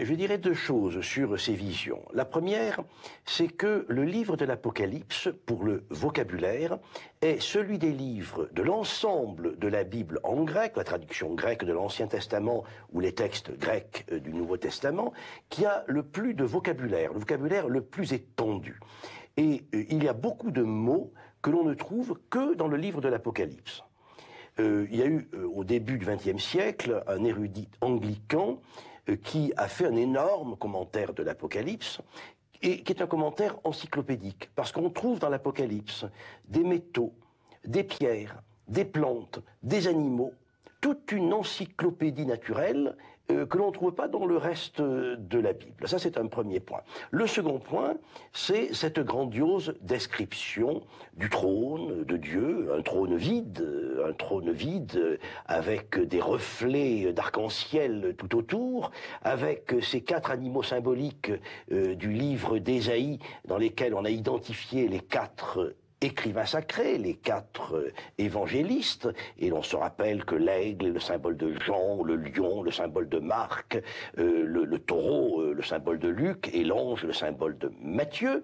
Je dirais deux choses sur ces visions. La première, c'est que le livre de l'Apocalypse, pour le vocabulaire, est celui des livres de l'ensemble de la Bible en grec, la traduction grecque de l'Ancien Testament ou les textes grecs du Nouveau Testament, qui a le plus de vocabulaire, le vocabulaire le plus étendu. Et il y a beaucoup de mots que l'on ne trouve que dans le livre de l'Apocalypse. Il y a eu au début du XXe siècle un érudit anglican qui a fait un énorme commentaire de l'Apocalypse, et qui est un commentaire encyclopédique, parce qu'on trouve dans l'Apocalypse des métaux, des pierres, des plantes, des animaux, toute une encyclopédie naturelle que l'on ne trouve pas dans le reste de la Bible. Ça, c'est un premier point. Le second point, c'est cette grandiose description du trône de Dieu, un trône vide avec des reflets d'arc-en-ciel tout autour, avec ces quatre animaux symboliques du livre d'Ésaïe, dans lesquels on a identifié les quatre écrivains sacrés, les quatre évangélistes, et l'on se rappelle que l'aigle est le symbole de Jean, le lion, le symbole de Marc, le taureau, le symbole de Luc, et l'ange, le symbole de Matthieu.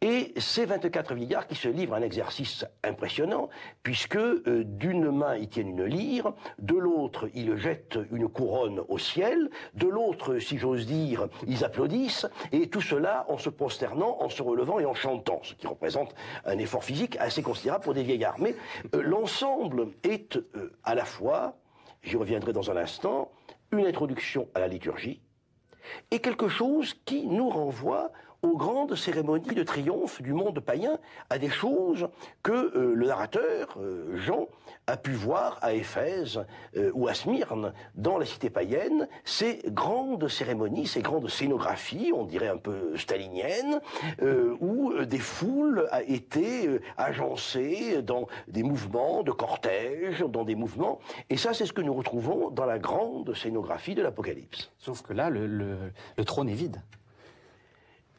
Et ces 24 vieillards qui se livrent à un exercice impressionnant, puisque d'une main ils tiennent une lyre, de l'autre ils jettent une couronne au ciel, de l'autre, si j'ose dire, ils applaudissent, et tout cela en se prosternant, en se relevant et en chantant, ce qui représente un effort physique assez considérable pour des vieillards. Mais l'ensemble est à la fois, j'y reviendrai dans un instant, une introduction à la liturgie, et quelque chose qui nous renvoie aux grandes cérémonies de triomphe du monde païen, à des choses que le narrateur, Jean, a pu voir à Éphèse ou à Smyrne, dans la cité païenne, ces grandes cérémonies, ces grandes scénographies, on dirait un peu staliniennes, où des foules a été agencées dans des mouvements de cortège, dans des mouvements, et ça c'est ce que nous retrouvons dans la grande scénographie de l'Apocalypse. Sauf que là, le trône est vide.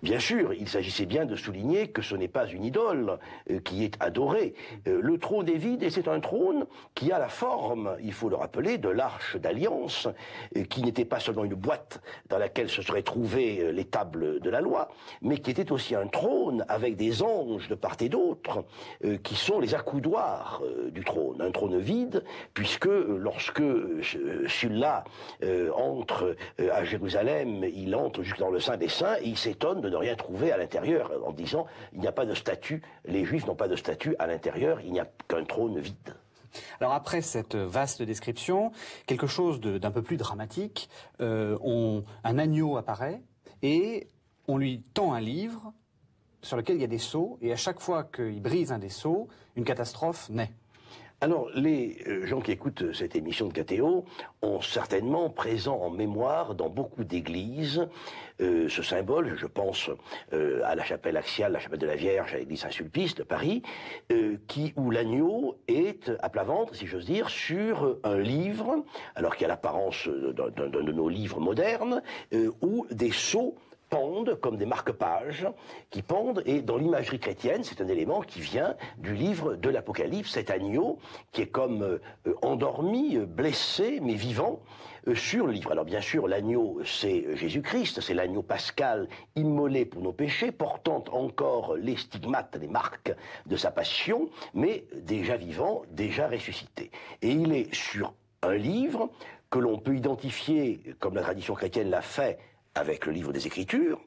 Bien sûr, il s'agissait bien de souligner que ce n'est pas une idole qui est adorée. Le trône est vide et c'est un trône qui a la forme, il faut le rappeler, de l'arche d'alliance, qui n'était pas seulement une boîte dans laquelle se seraient trouvées les tables de la loi, mais qui était aussi un trône avec des anges de part et d'autre, qui sont les accoudoirs du trône. Un trône vide, puisque lorsque Sulla entre à Jérusalem, il entre jusque dans le Saint des Saints et il s'étonne de ne rien trouver à l'intérieur, en disant il n'y a pas de statue, les Juifs n'ont pas de statue à l'intérieur, il n'y a qu'un trône vide. Alors après cette vaste description, quelque chose d'un peu plus dramatique, un agneau apparaît et on lui tend un livre sur lequel il y a des sceaux, et à chaque fois qu'il brise un des sceaux, une catastrophe naît. Alors, les gens qui écoutent cette émission de KTO ont certainement présent en mémoire dans beaucoup d'églises ce symbole, je pense à la chapelle axiale, la chapelle de la Vierge, à l'église Saint-Sulpice de Paris, où l'agneau est à plat ventre, si j'ose dire, sur un livre, alors qu'il a l'apparence d'un de nos livres modernes, où des sceaux pendent comme des marque-pages qui pendent, et dans l'imagerie chrétienne, c'est un élément qui vient du livre de l'Apocalypse, cet agneau qui est comme endormi, blessé, mais vivant, sur le livre. Alors bien sûr, l'agneau, c'est Jésus-Christ, c'est l'agneau pascal immolé pour nos péchés, portant encore les stigmates, les marques de sa passion, mais déjà vivant, déjà ressuscité. Et il est sur un livre que l'on peut identifier, comme la tradition chrétienne l'a fait, avec le livre des Écritures,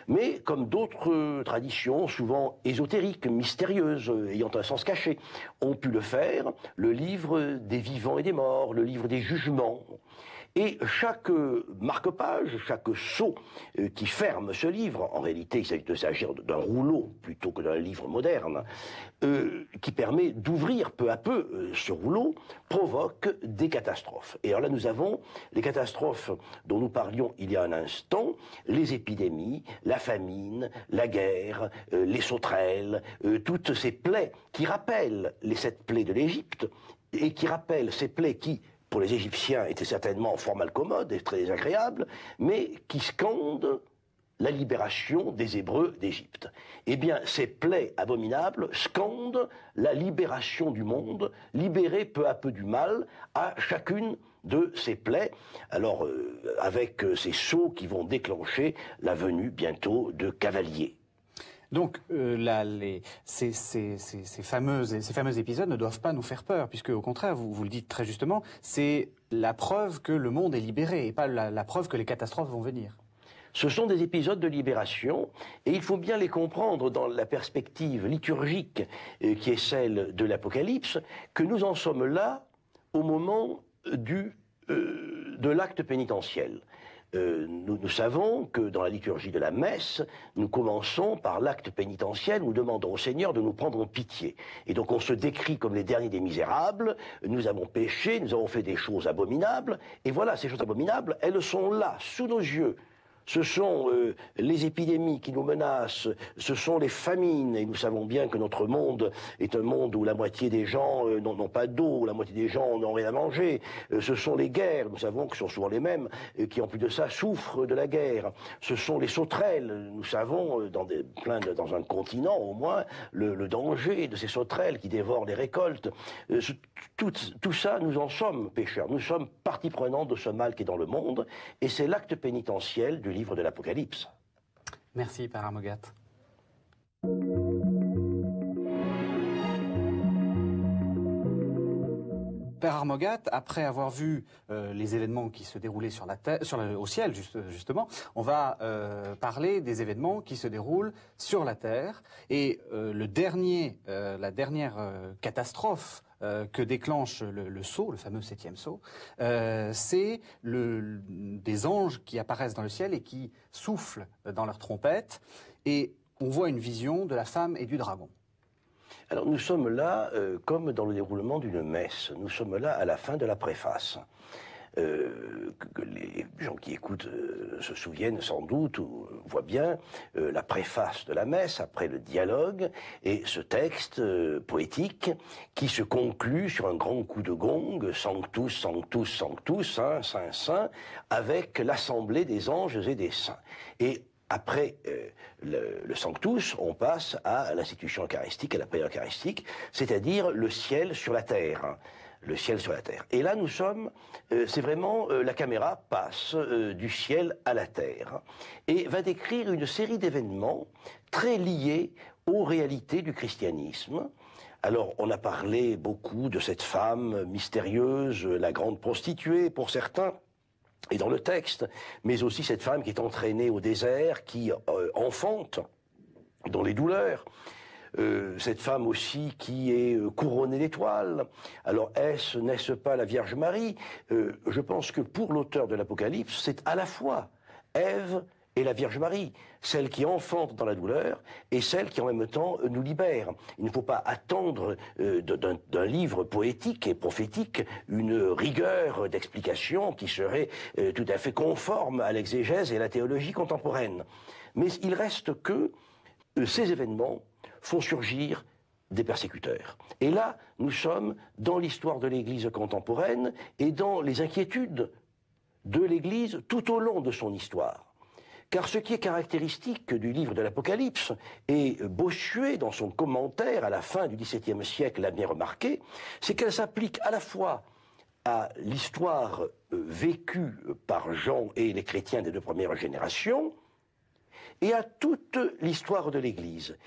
mais comme d'autres traditions, souvent ésotériques, mystérieuses, ayant un sens caché, ont pu le faire, le livre des vivants et des morts, le livre des jugements. Et chaque marque-page, chaque sceau qui ferme ce livre, en réalité il s'agit de s'agir d'un rouleau plutôt que d'un livre moderne, qui permet d'ouvrir peu à peu ce rouleau, provoque des catastrophes. Et alors là nous avons les catastrophes dont nous parlions il y a un instant, les épidémies, la famine, la guerre, les sauterelles, toutes ces plaies qui rappellent les 7 plaies de l'Égypte, et qui rappellent ces plaies qui, pour les Égyptiens, étaient certainement fort malcommodes et très désagréables, mais qui scandent la libération des Hébreux d'Égypte. Eh bien, ces plaies abominables scandent la libération du monde, libéré peu à peu du mal, à chacune de ces plaies, alors avec ces sauts qui vont déclencher la venue bientôt de cavaliers. Donc ces fameux épisodes ne doivent pas nous faire peur, puisque au contraire, vous le dites très justement, c'est la preuve que le monde est libéré et pas la preuve que les catastrophes vont venir. Ce sont des épisodes de libération et il faut bien les comprendre dans la perspective liturgique qui est celle de l'Apocalypse, que nous en sommes là au moment de l'acte pénitentiel. Nous savons que dans la liturgie de la messe, nous commençons par l'acte pénitentiel, nous demandons au Seigneur de nous prendre en pitié. Et donc on se décrit comme les derniers des misérables, nous avons péché, nous avons fait des choses abominables, et voilà, ces choses abominables, elles sont là, sous nos yeux. Ce sont les épidémies qui nous menacent, ce sont les famines, et nous savons bien que notre monde est un monde où la moitié des gens n'ont pas d'eau, la moitié des gens n'ont rien à manger. Ce sont les guerres, nous savons que ce sont souvent les mêmes qui, en plus de ça, souffrent de la guerre. Ce sont les sauterelles, nous savons, dans un continent au moins, le danger de ces sauterelles qui dévorent les récoltes. Tout ça, nous en sommes pécheurs, nous sommes partie prenante de ce mal qui est dans le monde, et c'est l'acte pénitentiel du livre de l'Apocalypse. Merci, Père Harmogat. Père Harmogat, après avoir vu les événements qui se déroulaient sur la terre, au ciel justement, on va parler des événements qui se déroulent sur la terre. Et la dernière catastrophe que déclenche le sceau, le fameux 7e sceau, c'est des anges qui apparaissent dans le ciel et qui soufflent dans leurs trompettes, et on voit une vision de la femme et du dragon. Alors nous sommes là, comme dans le déroulement d'une messe, nous sommes là à la fin de la préface. Que les gens qui écoutent se souviennent sans doute ou voient bien la préface de la messe après le dialogue et ce texte poétique qui se conclut sur un grand coup de gong, Sanctus, Sanctus, Sanctus, Saint, Saint, Saint, avec l'assemblée des anges et des saints. Et après le Sanctus, on passe à l'institution eucharistique, à la prière eucharistique, c'est-à-dire le ciel sur la terre. Le ciel sur la terre. Et là, nous sommes, c'est vraiment, la caméra passe du ciel à la terre et va décrire une série d'événements très liés aux réalités du christianisme. Alors, on a parlé beaucoup de cette femme mystérieuse, la grande prostituée pour certains, et dans le texte, mais aussi cette femme qui est entraînée au désert, qui enfante dans les douleurs. Cette femme aussi qui est couronnée d'étoiles. Alors n'est-ce pas la Vierge Marie? Je pense que pour l'auteur de l'Apocalypse, c'est à la fois Ève et la Vierge Marie, celle qui enfante dans la douleur et celle qui en même temps nous libère. Il ne faut pas attendre d'un livre poétique et prophétique une rigueur d'explication qui serait tout à fait conforme à l'exégèse et à la théologie contemporaine. Mais il reste que ces événements font surgir des persécuteurs. Et là, nous sommes dans l'histoire de l'Église contemporaine et dans les inquiétudes de l'Église tout au long de son histoire. Car ce qui est caractéristique du livre de l'Apocalypse, et Bossuet, dans son commentaire à la fin du XVIIe siècle, l'a bien remarqué, c'est qu'elle s'applique à la fois à l'histoire vécue par Jean et les chrétiens des 2 premières générations, et à toute l'histoire de l'Église.